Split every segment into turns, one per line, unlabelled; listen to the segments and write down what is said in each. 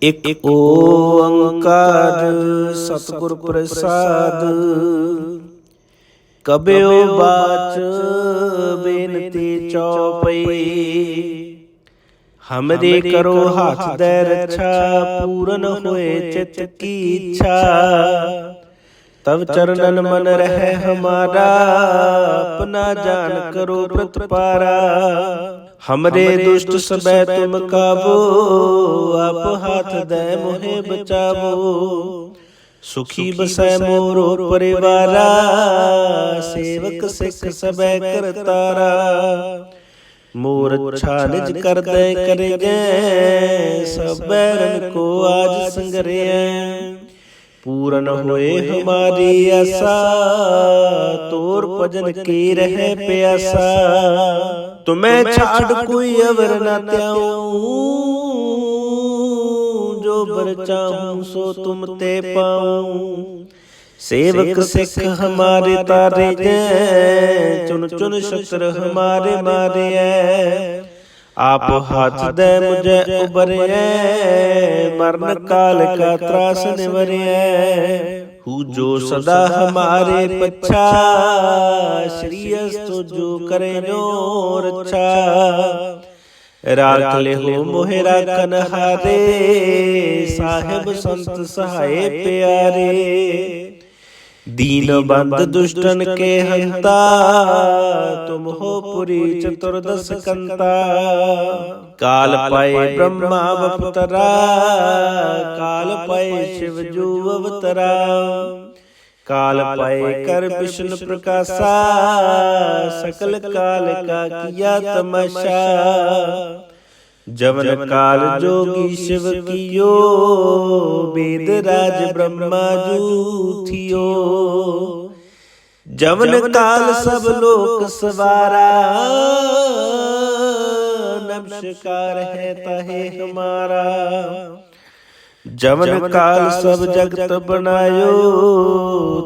ਇਕ ਓੰਕਾਰ ਸਤਿਗੁਰ ਪ੍ਰਸਾਦ। ਕਬਿਓ ਬਾਚ ਬੇਨਤੀ ਚਉਪਈ, हमरे करो हाथ दे रक्षा। पूरन होए चित की इच्छा, तब चरणन मन रहे हमारा। अपना जान करो प्रतपारा, हमरे दुष्ट सबे तुम काबो। आप हाथ दे मोहे बचावो, सुखी बसै मोरो परिवारा। सेवक सिख सबे करतारा, मोर अच्छा निज कर दे करे जय। सब बैरन को आज संगरे, पूरन होए हमारी आशा। तोर भजन की रहे प्यासा, तुम्हें छाड़ कोई अवर न त्याऊं। जो बर चाहूं सो तुम ते पाऊं। सेवक सिख हमारे तारे जय, चुन चुन शस्त्र हमारे मारे। आप हाथ दे मुझे उबरे, मरण काल का त्रास निवरे। हूँ जो सदा हमारे पच्छा, श्री अस्तु जो करे जो रक्षा। राख ले हो मोहे राखन हारे, साहिब संत सहाय प्यारे। दीन बंद दुष्टन के हंता, तुम हो पुरी चतुर्दश कंता। काल पाए ब्रह्मा अवतरा, काल पाए शिव जू अवतरा। काल पाए कर विष्णु प्रकाशा, सकल काल का किया तमाशा। जवन काल जोगी शिव कियो, वेद राज ब्रह्मा जू थियो। जवन काल सब लोक सवारा, नमस्कार है तहे हमारा। जवन काल सब जगत बनायो,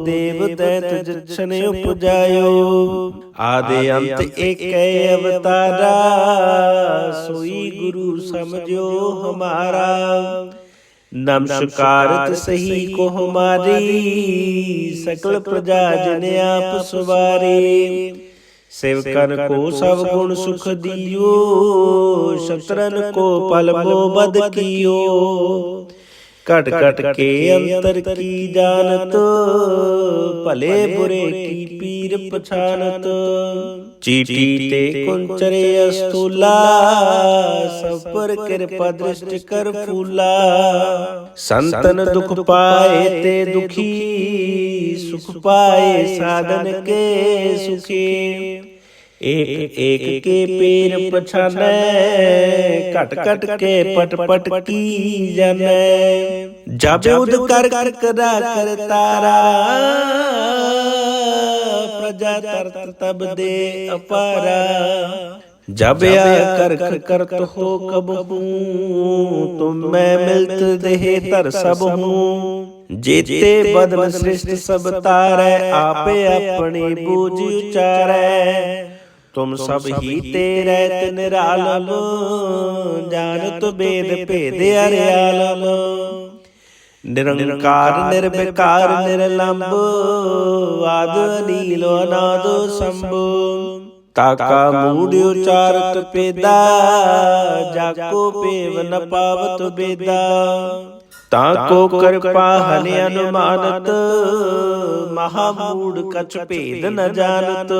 देव दैत जछन उपजायो। आदि अंत एक अवतारा, सोई गुरु समझो हमारा। नमस्कार सही को हमारी, सकल प्रजा जन आप सवारी। सेवकन को सब गुण सुख दियो, शत्रन को पल मो बद कियो। कट कट के अंतर की जानत, भले बुरे की पीर पछानत। चीटी ते कुंचरे अस्तूला, सब पर कृपा दृष्टि कर फूला। संतन दुख पाए ते दुखी, सुख पाए साधन के सुखी। एक एक के पैर पछाने, कट कट के पट पट की जाने। जब उद कर कर करा कर तारा, प्रजा तरत तब दे अपारा। जब या कर करत हो कब हूँ, तुम मैं मिलत देह तर सब हूँ। जेते बदन सृष्टि सब तारै, आपे अपनी बूझ उचारै। तुम सब ही तेरे निरालम, जानत वेद भेद अर्यालम। निरंकार निर्विकार निर्लंब, आद अनील अनाद शंभु। ताका मूढ़ उचारत पेदा, जाको पेव न पावत बेदा। ताको कृपा हनि अनुमानत, महामूढ़ कछ भेद न जानत।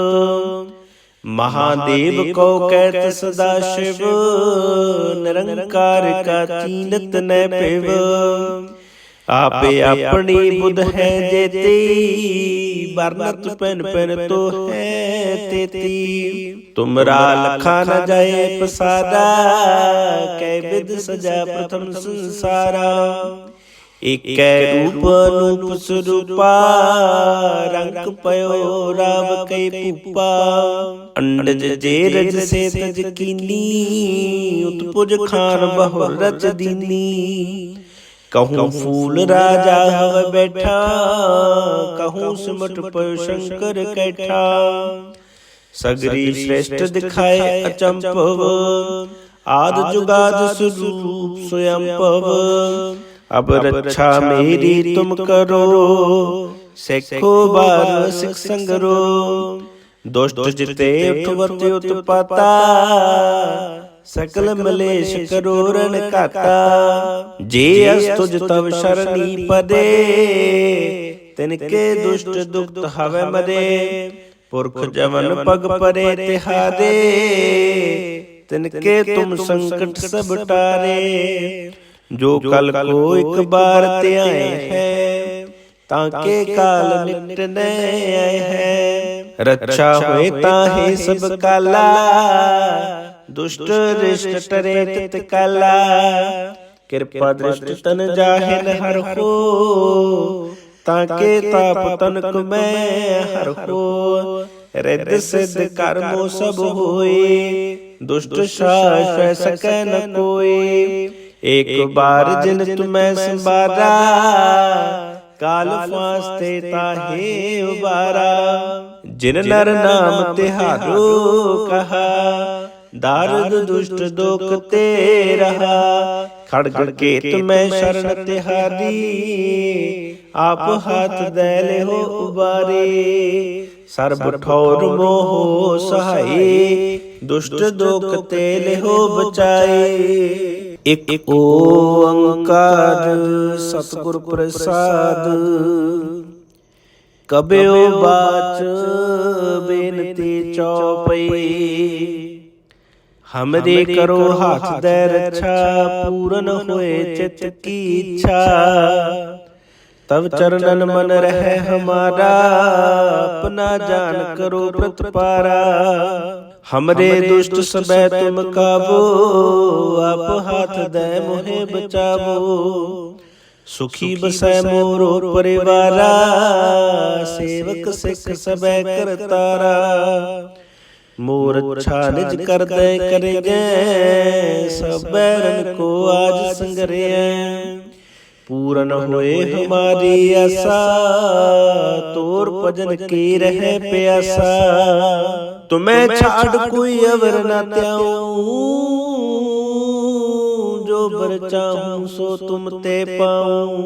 महादेव को कहत सदा शिव, निरंकार का चीनत न पिव। आपे अपनी बुध है जेती, बरनत पेन पेन तो है तेती। तुमरा लखा न जाए पसारा, कै विद सजा प्रथम संसारा। एक रूप अनूप स्वरूपा, रंग पयो राव कई पूपा। अंडज जे रज से तज कीनी, उत्पुज खान बहु रच दीनी। कहूँ फूल राजा हव बैठा, कहूँ सिमट पयो शंकर कैठा। सगरी श्रेष्ठ दिखाए अचंभव, आद जुगाद स्वरूप स्वयं भव। अब रक्षा मेरी तुम करो, सिखो बार सिख संगरो। दुष्ट जिते उठवत उत्पाता, सकल मलेश करो रण घाता। जे अस तुझ तव शरणी पदे, तिनके दुष्ट दुखत हवै मरे। पुरख जमन पग परे तिहारे, तिनके तुम संकट सब टारे। जो कल को एक बार त्याए है, ताके काल मिटने आए है। रक्षा होए ताहे सब काला, दुष्ट रिष्ट टरे तित काला। कृपा दृष्ट तन जाहिन हर हो, ताके ताप तनक मैं हर हो। रिद्ध सिद्ध कर्मो सब होए, दुष्ट शास सकै न कोई। एक बार जिन तुम्हें संबारा, काल फांसते ताहे उबारा। जिन नर नाम तिहारो कहा, दारुद दुष्ट दोख ते रहा। खड़ग केत में शरण तिहारी, आप हाथ दे ले हो उबारे। सर्ब ठौर मोह सहाय, दुष्ट दोख ते ले हो बचाए। एक ओंकार सतगुर प्रसाद, कबयो बाच बेनती चौपई। हमरे करो हाथ दे रक्षा, पूरन होए चित की इच्छा। तब चरणन मन रहे हमारा, अपना जान करो प्रतिपारा। हमरे दुष्ट सबे तुम काबो, आप हाथ दे मोहे बचावो। सुखी बसै मोरो परिवारा, सेवक सिख सबे करतारा। मोर अच्छा निज कर दे करे गए, सब बैरन को आज संगरे। पूरन होए हमारी आशा, तोर भजन की रहे प्यासा। तुम्हें छाड़ कोई अवर न त्याऊं, जो बर चाहूं सो तुम ते पाऊं।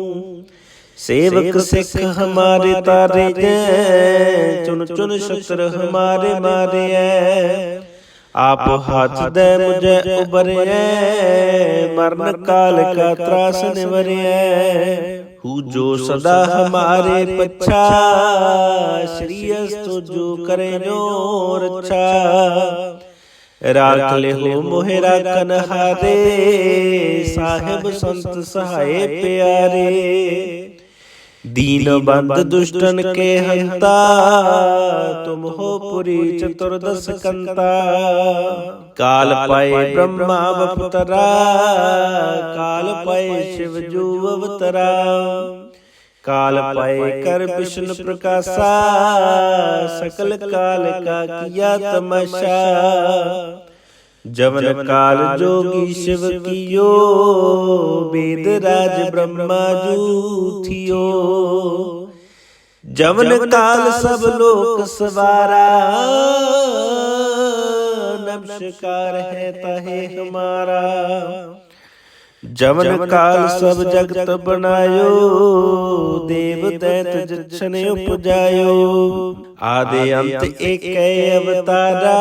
सेवक सिख हमारे तारे गए, चुन चुन शस्त्र हमारे मारे। आप हाथ दे मुझे उबरे, मरण काल का त्रास निवरे। हूँ जो सदा हमारे पच्छा, श्री अस्तु जो करे जो रक्षा। राख ले हो मोहे राखन हारे, साहिब संत सहाय प्यारे। दीन बंद दुष्टन के हंता, तुम हो पुरी चतुर्दश कंता। काल पाए ब्रह्मा बपतरा, काल पाए शिव जू अवतरा। काल पाए कर विष्णु प्रकाशा, सकल काल का किया तमाशा। जवन काल जोगी शिव कियो, वेद राज ब्रह्मा जूठियो। जवन काल सब लोक सवारा, नमस्कार है ताहे हमारा। जवन काल सब जगत बनायो, देव दैत जछन उपजायो। आदि अंत एक अवतारा,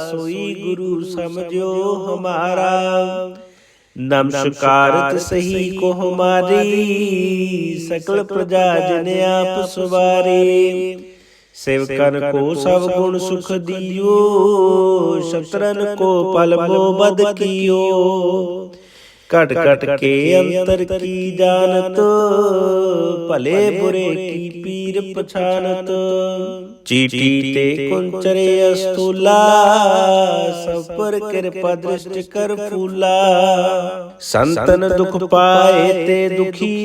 सोई गुरु समझो हमारा। नमस्कारत सही को हमारी, सकल प्रजा जिन आप सवारी। सेवकन को सब गुण सुख दियो, शत्रन को पल मो बद कियो। कट कट के अंतर की जानत, भले बुरे की पीर पछानत। चीटी ते कुंचरे अस्तूला, सब पर कृपा दृष्टि कर फूला। संतन दुख पाए ते दुखी,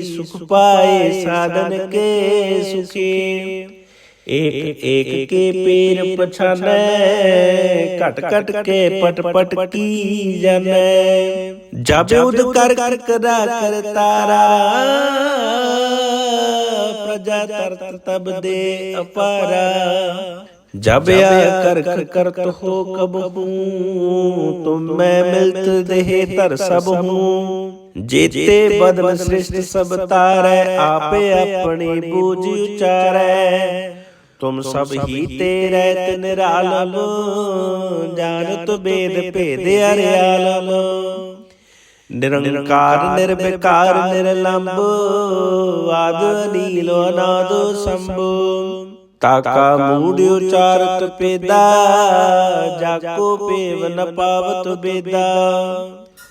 सुख पाए साधन के सुखी। एक एक के पैर पछाने, कट कट के पट पट की जाने। जब उद कर कर करा कर तारा, प्रजा तरत तब दे अपारा। जब या कर करत हो कब हूँ, तुम मैं मिलत देह तर सब हूँ। जेते बदन सृष्टि सब तारै, आपे अपनी बूझ उचारै। तुम सब ही तेरै तिन निरालम, जानत बेद भेद अरियालम। निरंकार निर्विकार निर्लंब, आद अनील अनाद शंभु। ताका मूढ़ उचारत पेदा, जाको पेव न पावत बेदा।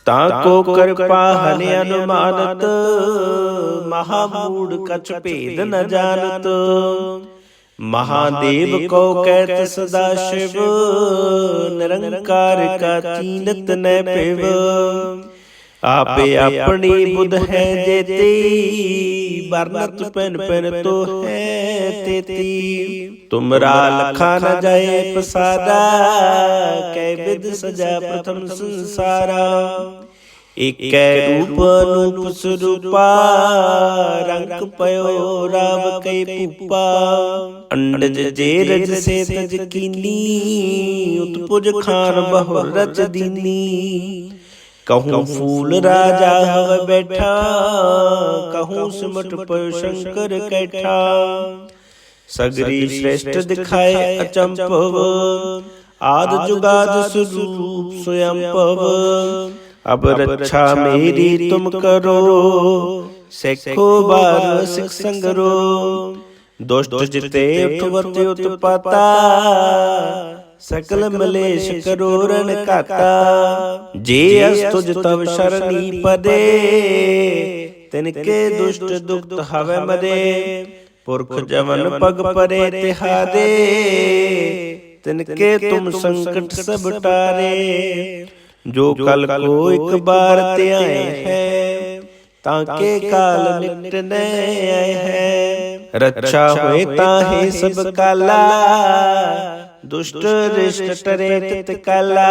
ताको कृपा हनि अनुमानत, महामूढ़ कछ भेद न जानत। महादेव को कहत सदा शिव, निरंकार का चीनत न पिव। आपे अपनी बुध है जेती, बरनत पेन पेन तो है तेती। तुमरा लखा न जाए प्रसादा, कै विध सजा प्रथम संसारा। एक रूप अनूप स्वरूपा, रंग पयो राव कई पूपा। अंडज जेरज से तज कीनी, उत्पुज खान बहु रच दीनी। कहूँ फूल राजा हव बैठा, कहूँ सिमट पयो शंकर कैठा। सगरी श्रेष्ठ दिखाए अचंपव, आद जुगाद स्वरूप स्वयंपव। अब रक्षा मेरी तुम करो, सेखो बार सिख संगरो। दुष्ट जिते उठवत उत्पाता, सकल मलेश करो रण काता। जे अस्तुज तव शरणी पदे, तिनके दुष्ट दुख हवे मदे। पुरख जमन पग परे तिहारे, तिनके तुम संकट सब टारे। जो कल को एक बार त्याए है, ताके काल निकट न आए है। रक्षा हुए ताहे सब काला, दुष्ट रिष्ट टरे तित काला।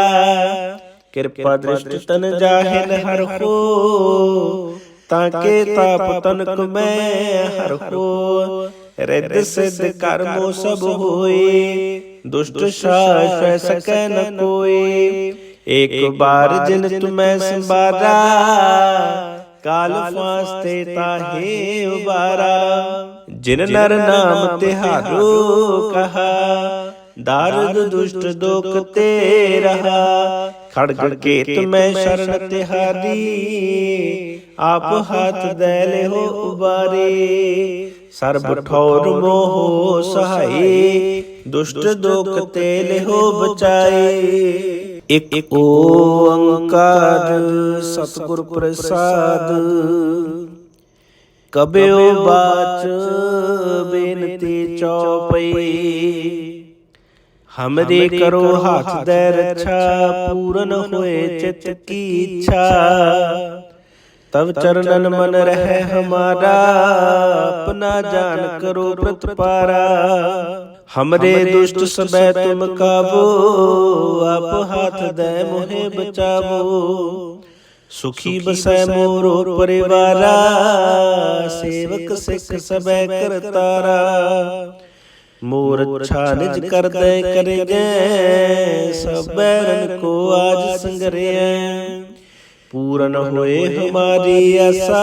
कृपा दृष्ट तन जाहिन हर हो, ताके ताप तनक मैं हर हो। रिद्ध सिद्ध कर्मो सब होए, दुष्ट शाश्वत सकै न कोई। एक बार जिन तुम्हें संबारा, काल फांसते ताहे उबारा। जिन नर नाम तिहारो कहा, दारुद दुष्ट दोख ते रहा। खड़ग केत में शरण तिहारी, आप हाथ दैले हो उबारे। सर्ब ठौर मोहो सहाय, दुष्ट दोख तेले हो बचाए। एक ओंकार सतगुर प्रसाद, कबयो बाच बेनती चौपई। हमरे करो हाथ दे रक्षा, पूरन होए चित की इच्छा। तब चरणन मन रहे हमारा, अपना जान करो प्रतिपारा। हमरे दुष्ट सबे तुम काबो, आप हाथ दे मोहे बचावो। सुखी बसै मोरो परिवारा, सेवक सिख सबे करतारा। मोर अच्छा निज कर दे करे जै, सब बैरन को आज संगरे। पूरन होए हमारी आशा,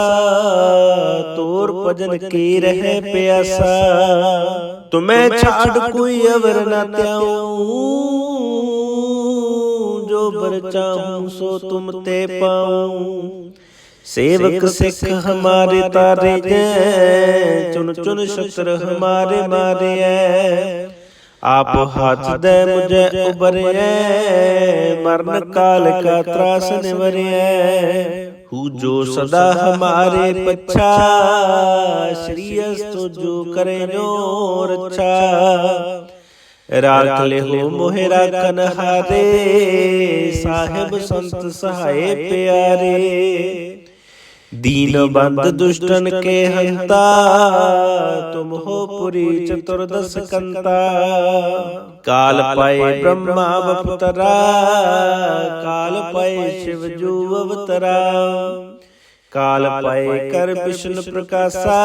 तोर भजन की रहे प्यासा। तुम्हें छाड़ कोई अवर न त्याऊं, जो बर चाहूं सो तुम ते पाऊं। सेवक सिख हमारे तारे जै, चुन चुन शस्त्र हमारे मारे। आप हाथ दे मुझे उबरे, मरण काल का त्रास निवरे। हूँ जो सदा हमारे पच्छा, श्री अस्तु जो करे नो रक्षा। राख ले हो मोहे राखन हारे, साहिब संत सहाय प्यारे। दीन बंद दुष्टन के हंता, तुम हो पुरी चतुर्दश कंता। काल पाए ब्रह्मा बपुतरा, काल पाए शिव जू अवतरा। काल पाए कर विष्णु प्रकाशा,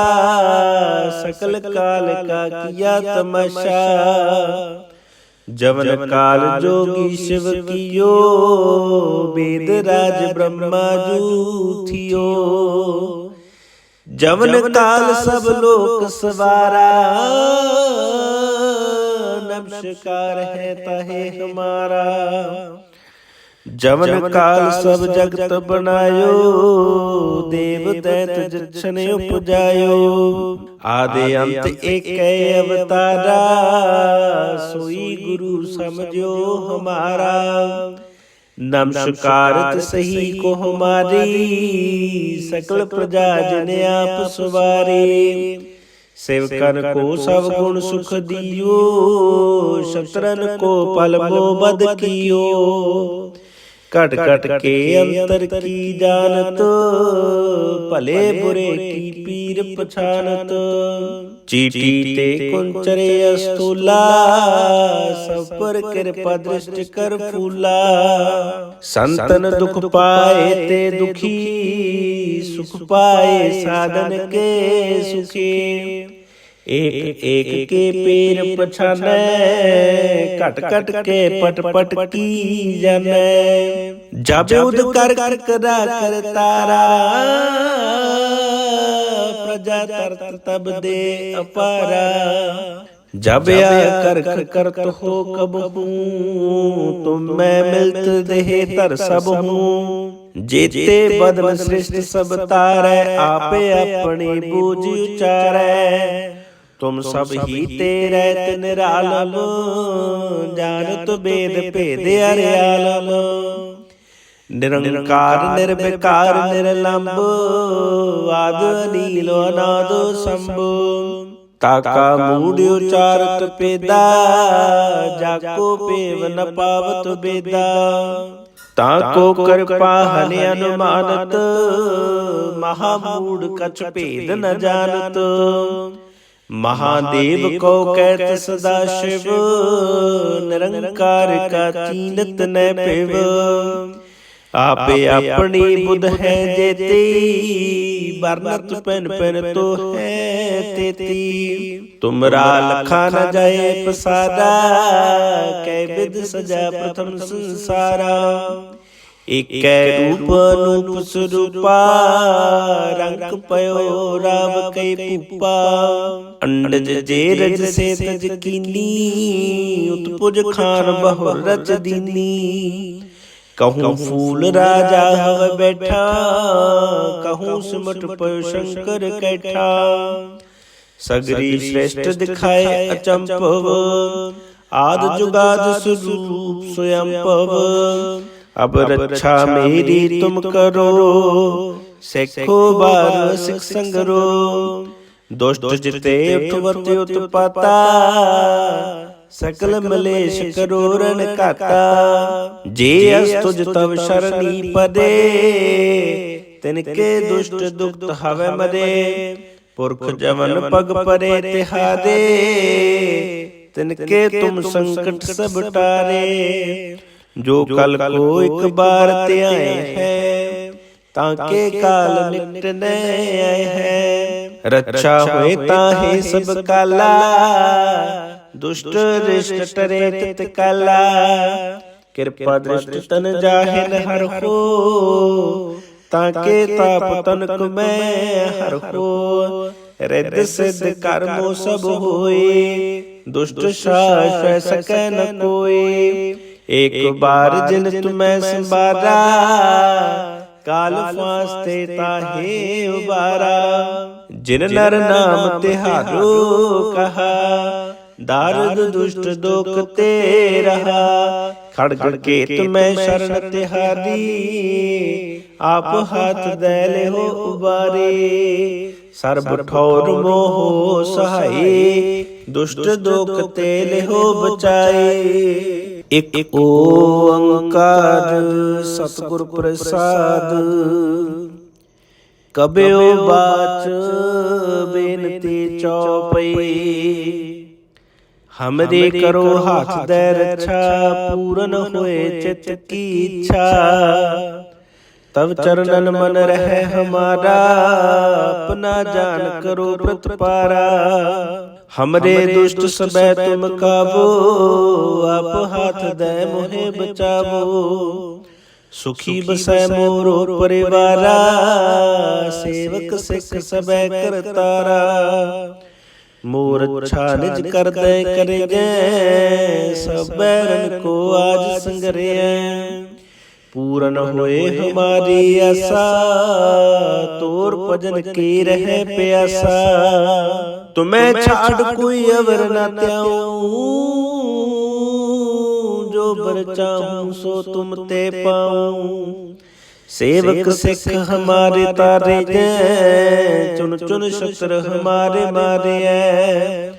सकल काल का किया तमाशा। जवन काल जोगी शिव कियो, वेद राज ब्रह्मा जूथियो। जवन काल सब लोक सवारा, नमस्कार है ताहे हमारा। जवन काल सब जगत बनायो, देव दैत जछन उपजायो। आदि अंत एक अवतारा, सोई गुरु समझो हमारा। नमस्कारत सही को हमारी, सकल प्रजा जिन आप सवारे। सेवकन को सब गुण सुख दियो, शत्रन को पल मोबद कियो। कट कट के अंतर की जानत, भले बुरे की पीर पछानत। चीटी ते कुंचरे अस्तूला, सब पर कृपा दृष्टि कर फूला। संतन दुख पाए ते दुखी, सुख पाए साधन के सुखी। एक एक के पैर पछाने, कट कट के पट पट की जाने। जब उद कर कर करा कर तारा, प्रजा तरत तब दे अपारा। जब या कर करत हो कब हूँ, तुम मैं मिलत देहे तर सब हूँ। जेते बदन सृष्टि सब तारै, आपे अपनी बूझ उचारै। तुम सब ही तेरे निरालम, जानत वेद भेद अर्यालम। निरंकार निर्विकार निर्लंब, आद नील अनाद शंभु। ताका मूढ़ उचारत पेदा, जाको पेव न पावत बेदा। ताको कृपा हनि अनुमानत, महामूढ़ कछ भेद न जानत। महादेव को कहत सदा शिव, निरंकार का चीनत न पिव। आपे अपनी बुध है जेती, बरनत पेन पेन तो है तेती। तुमरा लखा न जाए पसारा, कै विध सजा प्रथम संसारा। एक रूप अनूप स्वरूपा, रंग पयो राव कई पूपा। अंडज जेरज से तज कीनी, उत्पुज खान बहुर रच दीनी। कहूँ फूल राजा हव बैठा, कहूँ सिमट पयो शंकर कैठा। सगरी श्रेष्ठ दिखाए अचंपव, आद जुगाद स्वरूप स्वयंपव। अब रक्षा मेरी तुम करो, सेखो बार सिख संगरो। दुष्ट जिते उठवत उत्पाता, सकल मलेश करो रण काता। जे अस्तुज तव शरणी पदे, तिनके दुष्ट दुख हवे मदे। पुरख जमन पग परे तिहादे, तिनके तुम संकट सब टारे। जो कल को एक बार ते आए हैं, ताके काल निकटने आए हैं। रक्षा हुए ताहे सब काला, दुष्ट रिष्ट टरे तत्काला। कृपा दृष्टि तन जाहिन हर हो, ताके ताप तनक मैं हर हो। रिद्ध सिद्ध कर्मो सब होए, दुष्ट शाश्वत सकै न कोई। एक बार जिन तुम्हें संबारा, काल फांसते ताहे उबारा। जिन नर नाम तिहारो कहा, दारुद दुष्ट दोख ते रहा। खड़ग के तुम्हें शरण तिहारी, आप हाथ दैले हो उबारे। सर्ब ठौर मोहो सहाय, दुष्ट दोख तेले हो बचाए। एक ओंकार सतगुर प्रसाद, कबयो बाच बेनती चौपई। हमरे करो हाथ दे रक्षा, पूरन होए चित की इच्छा। तब चरणन मन रहे हमारा, अपना जान करो प्रतिपारा। हमरे दुष्ट सबे तुम काबो, आप हाथ दे मोहे बचावो। सुखी बसै मोरो परिवारा, सेवक सिख सबे करतारा। मोर अच्छा निज कर दे करे जै, सब बैरन को आज संगरे। पूरन होए हमारी आशा, तोर भजन की रहे प्यासा। तुम्हें छाड़ कोई अवर न त्याऊं, जो बर चाहूं सो तुम ते पाऊं। सेवक सिख हमारे तारे जै, चुन चुन शस्त्र हमारे मारे।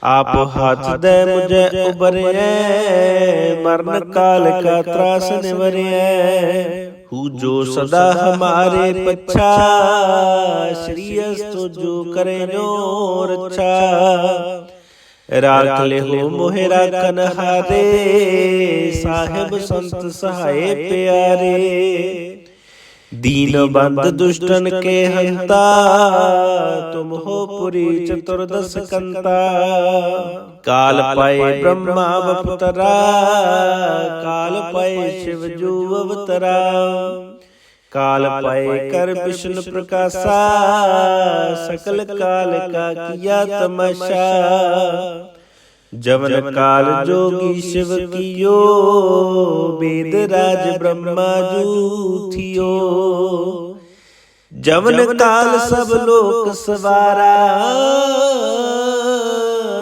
आप हाथ दे मुझे उबरे, मरण काल का त्रास निवरे। हूँ जो सदा हमारे पच्छा, श्री अस्तु जो करे नो रक्षा। राख ले हो मोहे राखन हारे, साहिब संत सहाय प्यारे। दीन बंद दुष्टन के हंता, तुम हो पुरी चतुर्दश कंता। काल पाए ब्रह्मा अवतरा, काल पाए शिव जू अवतरा। काल पाए कर विष्णु प्रकाशा, सकल काल का किया तमाशा। जवन काल जोगी शिव कियो, वेद राज ब्रह्मा जू थियो। जवन काल सब लोक सवारा,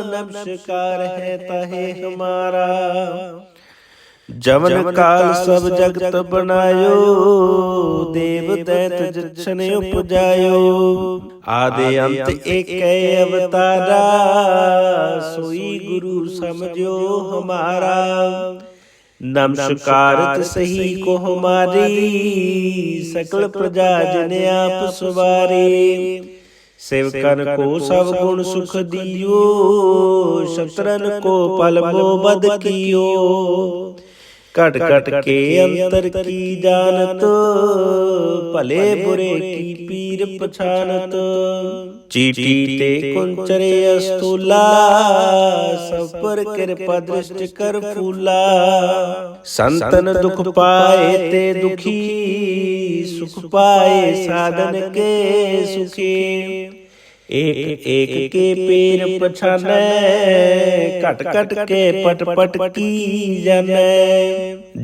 नमस्कार है ताहे हमारा। जवन काल सब जगत बनायो, देव दैत जछन उपजायो। आदि अंत एक अवतारा, सोई गुरु समझो हमारा। नमस्कार सही को हमारी, सकल प्रजा जन आप सवारी। सेवकन को सब गुण सुख दियो, शत्रन को पल मो बद कियो। कट कट के अंतर की जानत, भले बुरे की पीर पछानत। चीटी ते कुंचरे अस्तूला, सब पर कृपा दृष्टि कर फूला। संतन दुख पाए ते दुखी, सुख पाए साधन के सुखी। एक एक के पैर पछाने, कट कट के पट पट की जाने।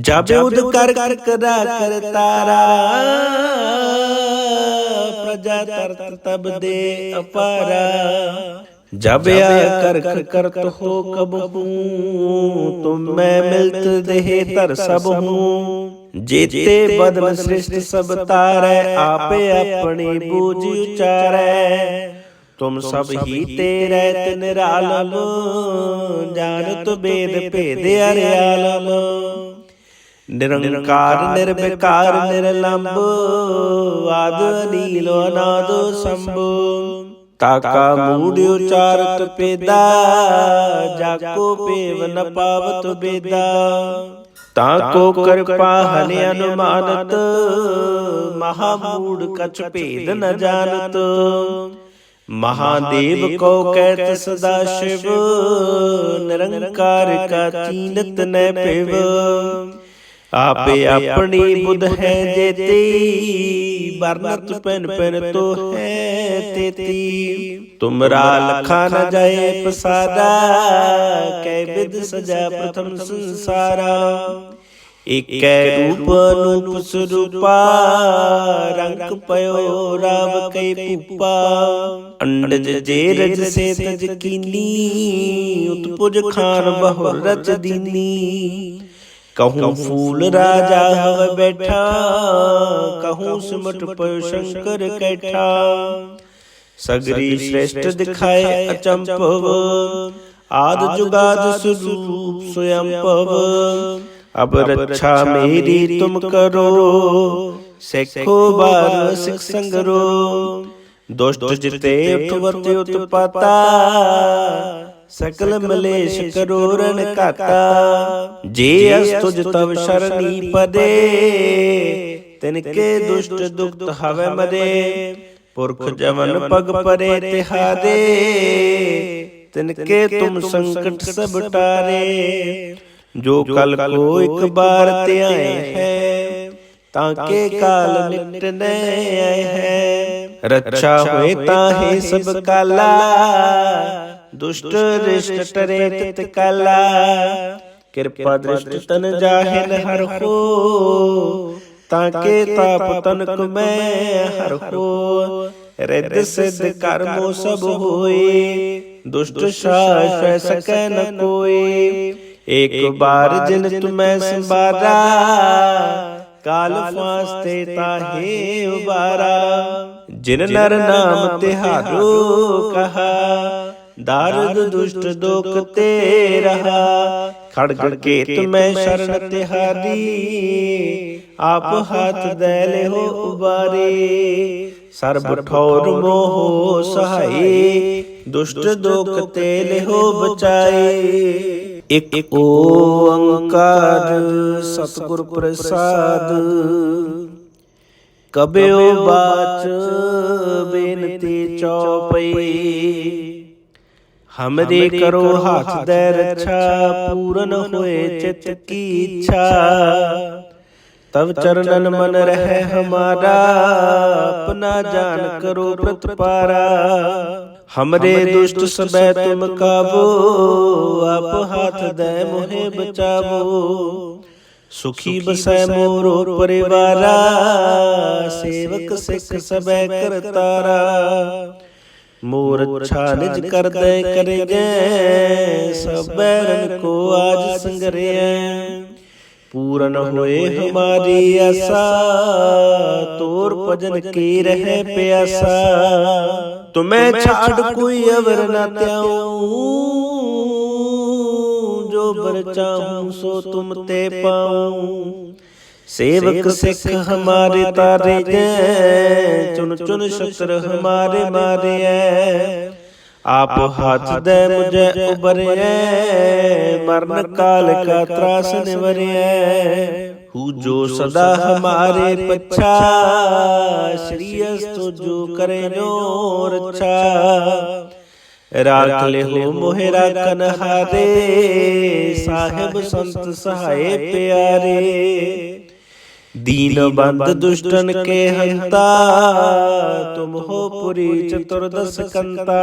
जब उद कर करा कर तारा, प्रजा तरत तब दे अपारा। जब या कर करत हो कब हूँ, तुम मैं मिलत देहे तर सब हूँ। जेते बदन सृष्टि सब तारै, आपे अपनी बूझ उचारै। तुम सब ही तेरे निरालम, जानत वेद भेद अर्यालम। निरंकार निर्विकार निर्लंब, आद अनील अनाद शंभु। ताका मूढ़ उचारत पेदा, जाको पेव न पावत बेदा। ताको कृपा हनि अनुमानत, महामूढ़ कछ भेद न जानत। महादेव को कहत सदा शिव, निरंकार का चीनत न पिव। आपे अपनी बुध है जेती, बरनत पेन पेन तो है तेती। तुमरा लखा न जाए पसारा, कै विद सजा प्रथम संसारा। एक रूप अनूप स्वरूपा, रंग पयो राव कई पूपा। अंडज जे रज से तज कीनी, उत्पुज खान बहुर रच दीनी। कहूँ फूल राजा हव बैठा, कहूँ सिमट पयो शंकर कैठा। सगरी श्रेष्ठ दिखाए अचंपव, आद जुगाद स्वरूप स्वयंपव। अब रक्षा मेरी तुम करो, सेखो बार सिख संगरो। दुष्ट जिते उठवते उत्पाता, सकल मलेश करो रण काता। जे अस्तुज तव शरणी पदे, तिनके दुष्ट दुखत हवै मरे। पुरख जमन पग परे तिहारे, तिनके तुम संकट सब टारे। जो कल को एक बार त्याए है, ताके काल निटने आए है। रक्षा होए ताहे सब काला, दुष्ट रिष्ट टरे तित काला। कृपा दृष्टि तन जाहिन हर हो, ताके ताप तनक मैं हर हो। रिद्ध सिद्ध कर्मो सब होए, दुष्ट शाश्वत सकै न कोई। एक बार जिन तुम्हें संबारा, काल फांसते ताहे उबारा। जिन नर नाम तिहारो कहा, दारुद दुष्ट दोख ते रहा। खड़ग केत में शरण तिहारी, आप हाथ दे ले हो उबारे। सर्ब ठौर मोह सहाय, दुष्ट दोख ते ले हो बचाए। एक ओंकार सतगुर प्रसाद, कबयो बाच बेनती चौपई। हमरे करो हाथ दे रक्षा, पूरन होए चित की इच्छा। तब चरणन मन रहे हमारा, अपना जान करो प्रतिपारा। हमरे दुष्ट सबे तुम काबो, आप हाथ दे मोहे बचावो। सुखी बसै मोरो परिवारा, सेवक सिख सबे करतारा। मोर अच्छा निज कर दे करे जय, सब बैरन को आज संगरे। पूरन होए हमारी आशा, तोर भजन की रहे प्यासा। तुम्हें छाड़ कोई अवर न त्याऊं, जो बर चाहूं सो तुम ते पाऊं। सेवक सिख हमारे तारे जय, चुन चुन शस्त्र हमारे मारे। आप हाथ दे मुझे उबरे, मरण काल का त्रास निवरे। हु जो सदा हमारे पच्छा, श्री अस्तु जो करे नो रक्षा। राख ले हो मोहे राखन हारे, साहिब संत सहाय प्यारे। दीन बंद दुष्टन के हंता, तुम हो पुरी चतुर्दश कंता।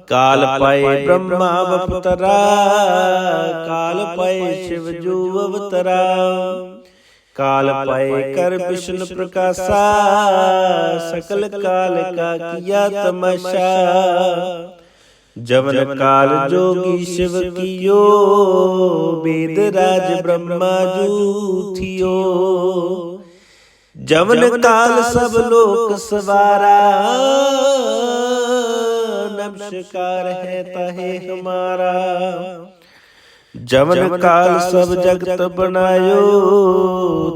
काल पाए ब्रह्मा अवतरा, काल पाए शिव जो अवतरा। काल पाए कर विष्णु प्रकाशा, सकल काल का किया तमाशा। जवन काल जोगी शिव कियो, वेद राज ब्रह्मा जू थियो। जवन काल सब लोक सवारा, नमस्कार है ताहे हमारा। जवन काल सब जगत बनायो,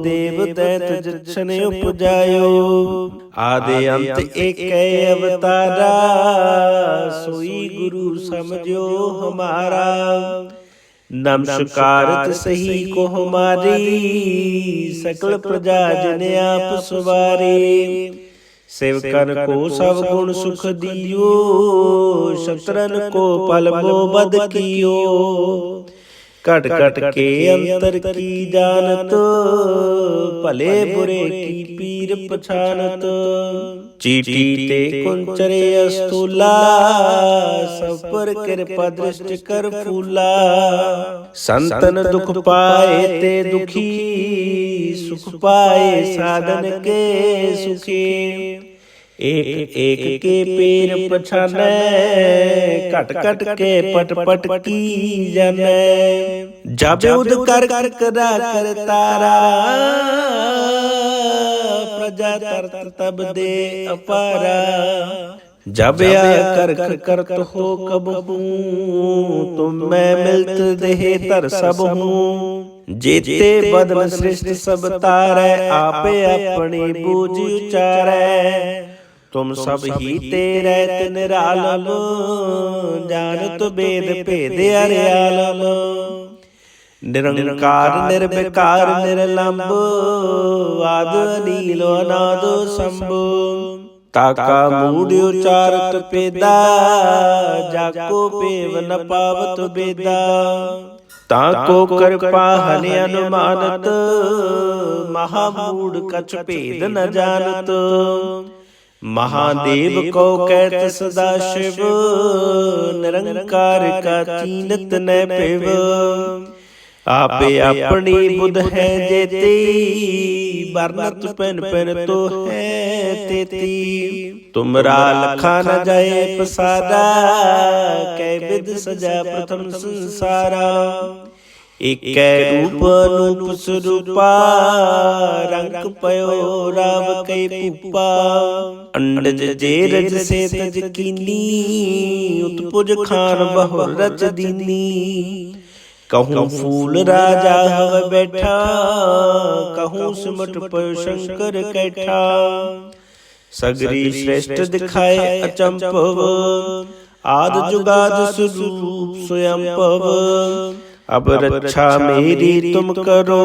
देव दैत जछन उपजायो। आदि अंत एक अवतारा, सोई गुरु समझो हमारा। नमस्कार सही को हमारी, सकल प्रजा जिन आप सवारे। सेवकन को सब गुण सुख दियो, शत्रन को पल मोबद कियो। कट कट के अंतर की जानत, भले बुरे की पीर पछानत। चीटी ते कुंचरे अस्तूला, सब पर कृपा दृष्टि कर फूला। संतन दुख पाए ते दुखी, सुख पाए साधन के सुखी। एक एक के पैर पछाने, कट कट के पट पट की जाने। जब उद कर करा कर तारा, प्रजा तरत तब दे अपारा। जब या कर करत हो कब हूँ, तुम मैं मिलत देहे तर सब हूँ। जेते बदन सृष्टि सब तारै, आपे अपनी बूझ उचारै। तुम सब ही तेरे निरालम, जानत वेद भेद अरियालम। ਨਿਰੰਕਾਰ ਨਿਰਵਿਕਾਰ ਨਿਰਲੰਭ ਆਦ ਅਨੀਲ ਅਨਾਦ ਸੰਭ ਤਾਕਾ ਮੂੜ ਉਚਾਰਤ ਪੇਦਾ ਜਾਕੋ ਪੇਵ ਨ ਪਾਵਤ ਬੇਦਾ ਤਾਕੋ ਕਿਰਪਾ ਹਨਿ ਅਨੁਮਾਨਤ ਮਹਾਮੂੜ ਕਛ ਭੇਦ ਨ ਜਾਣਤ महादेव को कहत सदा शिव निरंकार का चीनत न पिव आपे अपनी बुध है जेती बरनत पेन पेन तो है तेती तुमरा लखा न जाए पसारा कै विद सजा प्रथम संसारा एक रूप अनूप स्वरूपा रंग पयो राव कई पूपा अंडज जे रज से तज कीनी उत्पुज खान बहु रच दीनी कहूँ फूल राजा हव बैठा कहूँ सिमट पयो शंकर कैठा सगरी श्रेष्ठ दिखाए अचंपव आद जुगाद स्वरूप स्वयंपव अब रक्षा मेरी तुम करो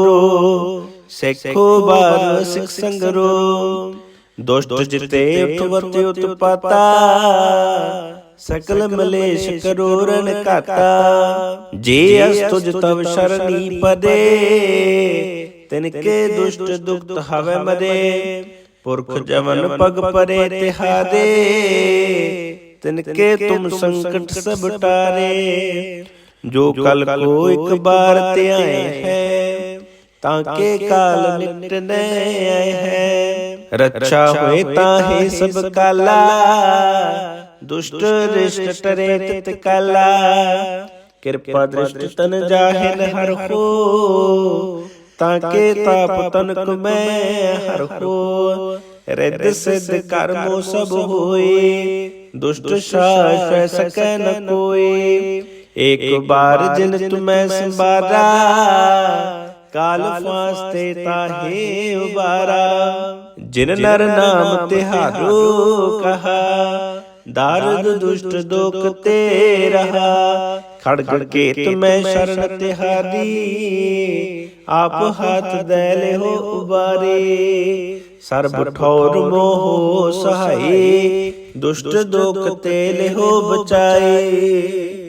सिखो बार सिख संगरो दुष्ट जिते उठवत उत्पाता सकल मलेश करो रण काता जे अस्तुज तव शरणी पदे तिनके दुष्ट दुख हवे मदे पुरख जमन पग परे तिहादे तिनके तुम संकट सब टारे जो कल को एक बार त्याए है ताके काल निट न आए है रक्षा होए ताहे सब काला दुष्ट रिष्ट टरे तित काला कृपा दृष्ट तन जाहिन हर हो ताके ताप तनक मैं हर हो रिद्ध सिद्ध कर्मो सब होए दुष्ट शाश्वत सकै न कोई एक बार जिन तुम्हें संबारा काल फांसते ताहे उबारा जिन नर नाम तिहारो कहा दारुद दुष्ट दोख ते रहा खड़ग के तुम्हें शरण तिहारी आप हाथ दैले हो उबारे सर्ब ठौर मोहो सहाय दुष्ट दोख ते ले हो बचाए।